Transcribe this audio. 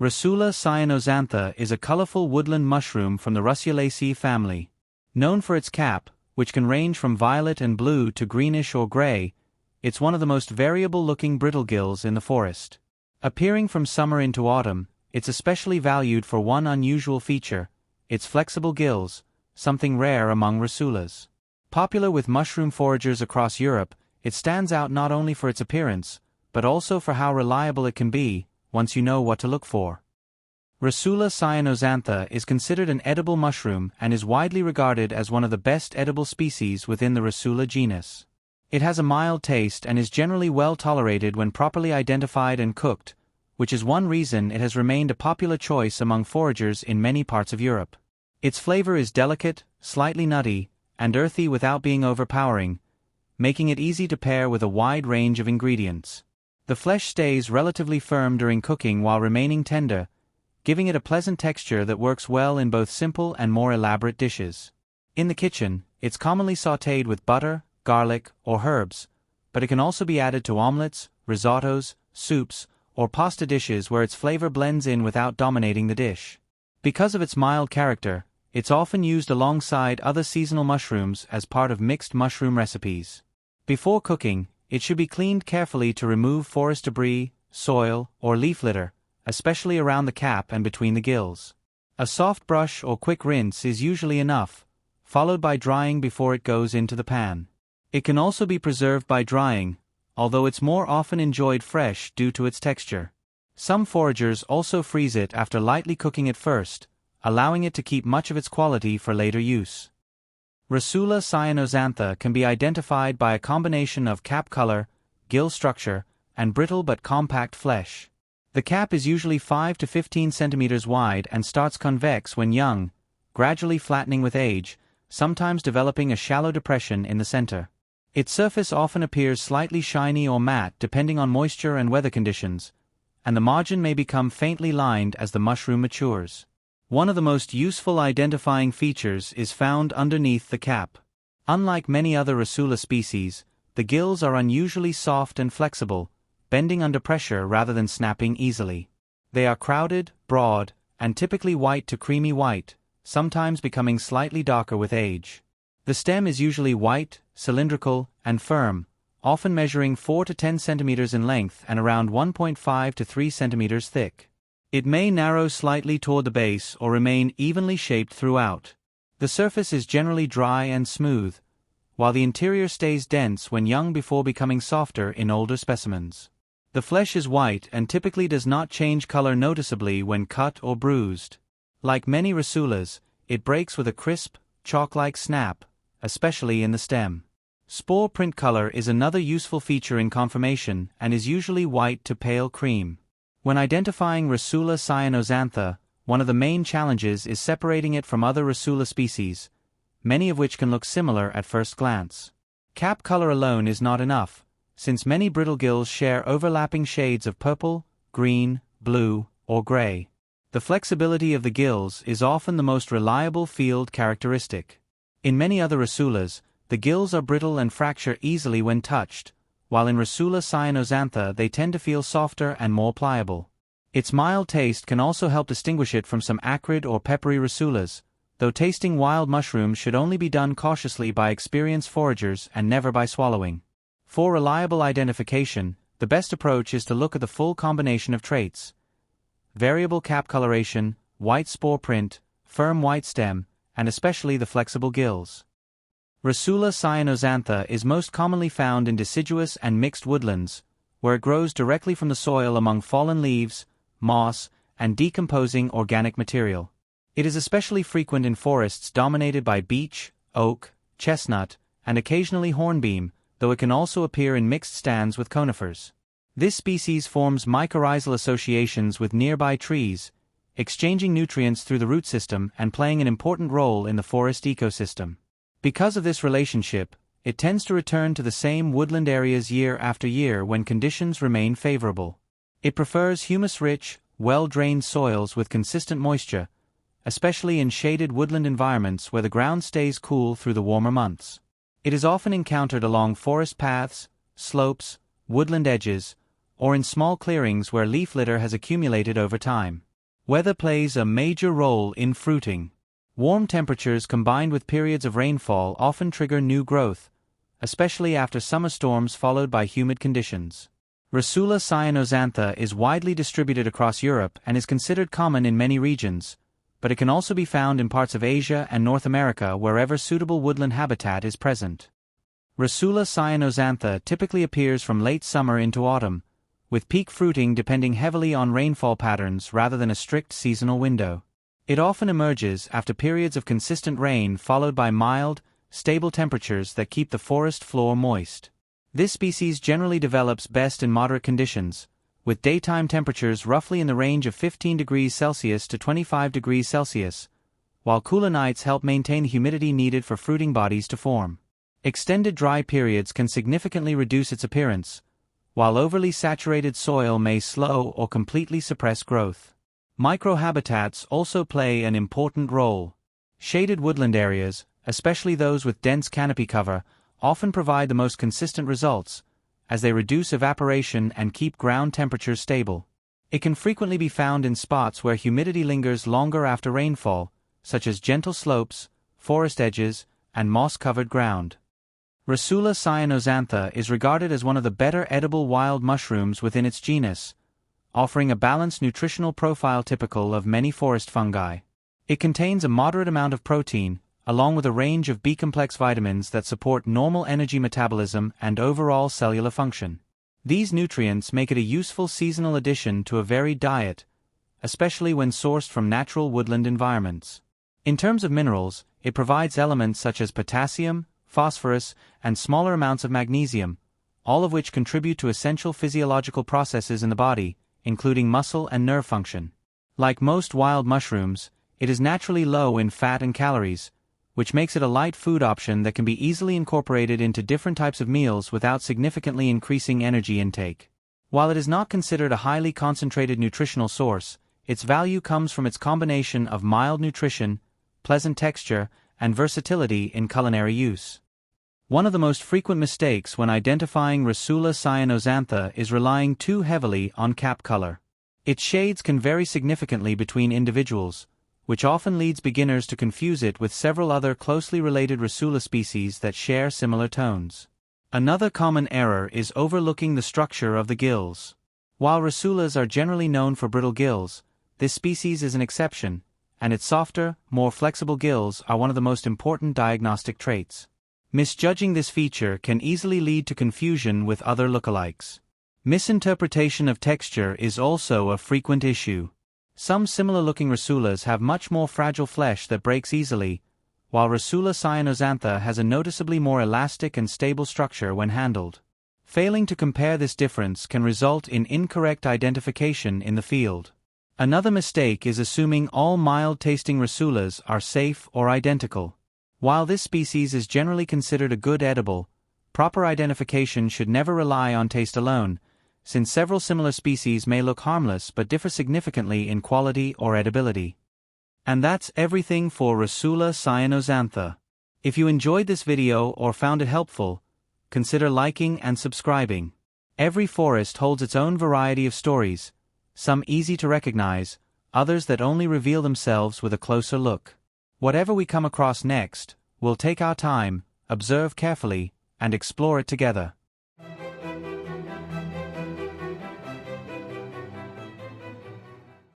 Russula cyanoxantha is a colorful woodland mushroom from the Russulaceae family. Known for its cap, which can range from violet and blue to greenish or gray, it's one of the most variable-looking brittle gills in the forest. Appearing from summer into autumn, it's especially valued for one unusual feature: its flexible gills, something rare among Russulas. Popular with mushroom foragers across Europe, it stands out not only for its appearance, but also for how reliable it can be, once you know what to look for. Russula cyanoxantha is considered an edible mushroom and is widely regarded as one of the best edible species within the Russula genus. It has a mild taste and is generally well tolerated when properly identified and cooked, which is one reason it has remained a popular choice among foragers in many parts of Europe. Its flavor is delicate, slightly nutty, and earthy without being overpowering, making it easy to pair with a wide range of ingredients. The flesh stays relatively firm during cooking while remaining tender, giving it a pleasant texture that works well in both simple and more elaborate dishes. In the kitchen, it's commonly sautéed with butter, garlic, or herbs, but it can also be added to omelets, risottos, soups, or pasta dishes where its flavor blends in without dominating the dish. Because of its mild character, it's often used alongside other seasonal mushrooms as part of mixed mushroom recipes. Before cooking, it should be cleaned carefully to remove forest debris, soil, or leaf litter, especially around the cap and between the gills. A soft brush or quick rinse is usually enough, followed by drying before it goes into the pan. It can also be preserved by drying, although it's more often enjoyed fresh due to its texture. Some foragers also freeze it after lightly cooking it first, allowing it to keep much of its quality for later use. Russula cyanoxantha can be identified by a combination of cap color, gill structure, and brittle but compact flesh. The cap is usually 5 to 15 centimeters wide and starts convex when young, gradually flattening with age, sometimes developing a shallow depression in the center. Its surface often appears slightly shiny or matte depending on moisture and weather conditions, and the margin may become faintly lined as the mushroom matures. One of the most useful identifying features is found underneath the cap. Unlike many other Russula species, the gills are unusually soft and flexible, bending under pressure rather than snapping easily. They are crowded, broad, and typically white to creamy white, sometimes becoming slightly darker with age. The stem is usually white, cylindrical, and firm, often measuring 4 to 10 centimeters in length and around 1.5 to 3 centimeters thick. It may narrow slightly toward the base or remain evenly shaped throughout. The surface is generally dry and smooth, while the interior stays dense when young before becoming softer in older specimens. The flesh is white and typically does not change color noticeably when cut or bruised. Like many Russulas, it breaks with a crisp, chalk-like snap, especially in the stem. Spore print color is another useful feature in conformation and is usually white to pale cream. When identifying Russula cyanoxantha, one of the main challenges is separating it from other Russula species, many of which can look similar at first glance. Cap color alone is not enough, since many brittle gills share overlapping shades of purple, green, blue, or gray. The flexibility of the gills is often the most reliable field characteristic. In many other Russulas, the gills are brittle and fracture easily when touched, while in Russula cyanoxantha they tend to feel softer and more pliable. Its mild taste can also help distinguish it from some acrid or peppery Russulas, though tasting wild mushrooms should only be done cautiously by experienced foragers and never by swallowing. For reliable identification, the best approach is to look at the full combination of traits: variable cap coloration, white spore print, firm white stem, and especially the flexible gills. Russula cyanoxantha is most commonly found in deciduous and mixed woodlands, where it grows directly from the soil among fallen leaves, moss, and decomposing organic material. It is especially frequent in forests dominated by beech, oak, chestnut, and occasionally hornbeam, though it can also appear in mixed stands with conifers. This species forms mycorrhizal associations with nearby trees, exchanging nutrients through the root system and playing an important role in the forest ecosystem. Because of this relationship, it tends to return to the same woodland areas year after year when conditions remain favorable. It prefers humus-rich, well-drained soils with consistent moisture, especially in shaded woodland environments where the ground stays cool through the warmer months. It is often encountered along forest paths, slopes, woodland edges, or in small clearings where leaf litter has accumulated over time. Weather plays a major role in fruiting. Warm temperatures combined with periods of rainfall often trigger new growth, especially after summer storms followed by humid conditions. Russula cyanoxantha is widely distributed across Europe and is considered common in many regions, but it can also be found in parts of Asia and North America wherever suitable woodland habitat is present. Russula cyanoxantha typically appears from late summer into autumn, with peak fruiting depending heavily on rainfall patterns rather than a strict seasonal window. It often emerges after periods of consistent rain followed by mild, stable temperatures that keep the forest floor moist. This species generally develops best in moderate conditions, with daytime temperatures roughly in the range of 15 degrees Celsius to 25 degrees Celsius, while cooler nights help maintain the humidity needed for fruiting bodies to form. Extended dry periods can significantly reduce its appearance, while overly saturated soil may slow or completely suppress growth. Microhabitats also play an important role. Shaded woodland areas, especially those with dense canopy cover, often provide the most consistent results, as they reduce evaporation and keep ground temperatures stable. It can frequently be found in spots where humidity lingers longer after rainfall, such as gentle slopes, forest edges, and moss-covered ground. Russula cyanoxantha is regarded as one of the better edible wild mushrooms within its genus, offering a balanced nutritional profile typical of many forest fungi. It contains a moderate amount of protein, along with a range of B-complex vitamins that support normal energy metabolism and overall cellular function. These nutrients make it a useful seasonal addition to a varied diet, especially when sourced from natural woodland environments. In terms of minerals, it provides elements such as potassium, phosphorus, and smaller amounts of magnesium, all of which contribute to essential physiological processes in the body, including muscle and nerve function. Like most wild mushrooms, it is naturally low in fat and calories, which makes it a light food option that can be easily incorporated into different types of meals without significantly increasing energy intake. While it is not considered a highly concentrated nutritional source, its value comes from its combination of mild nutrition, pleasant texture, and versatility in culinary use. One of the most frequent mistakes when identifying Russula cyanoxantha is relying too heavily on cap color. Its shades can vary significantly between individuals, which often leads beginners to confuse it with several other closely related Russula species that share similar tones. Another common error is overlooking the structure of the gills. While Russulas are generally known for brittle gills, this species is an exception, and its softer, more flexible gills are one of the most important diagnostic traits. Misjudging this feature can easily lead to confusion with other lookalikes. Misinterpretation of texture is also a frequent issue. Some similar-looking Russulas have much more fragile flesh that breaks easily, while Russula cyanoxantha has a noticeably more elastic and stable structure when handled. Failing to compare this difference can result in incorrect identification in the field. Another mistake is assuming all mild-tasting Russulas are safe or identical. While this species is generally considered a good edible, proper identification should never rely on taste alone, since several similar species may look harmless but differ significantly in quality or edibility. And that's everything for Russula cyanoxantha. If you enjoyed this video or found it helpful, consider liking and subscribing. Every forest holds its own variety of stories, some easy to recognize, others that only reveal themselves with a closer look. Whatever we come across next, we'll take our time, observe carefully, and explore it together.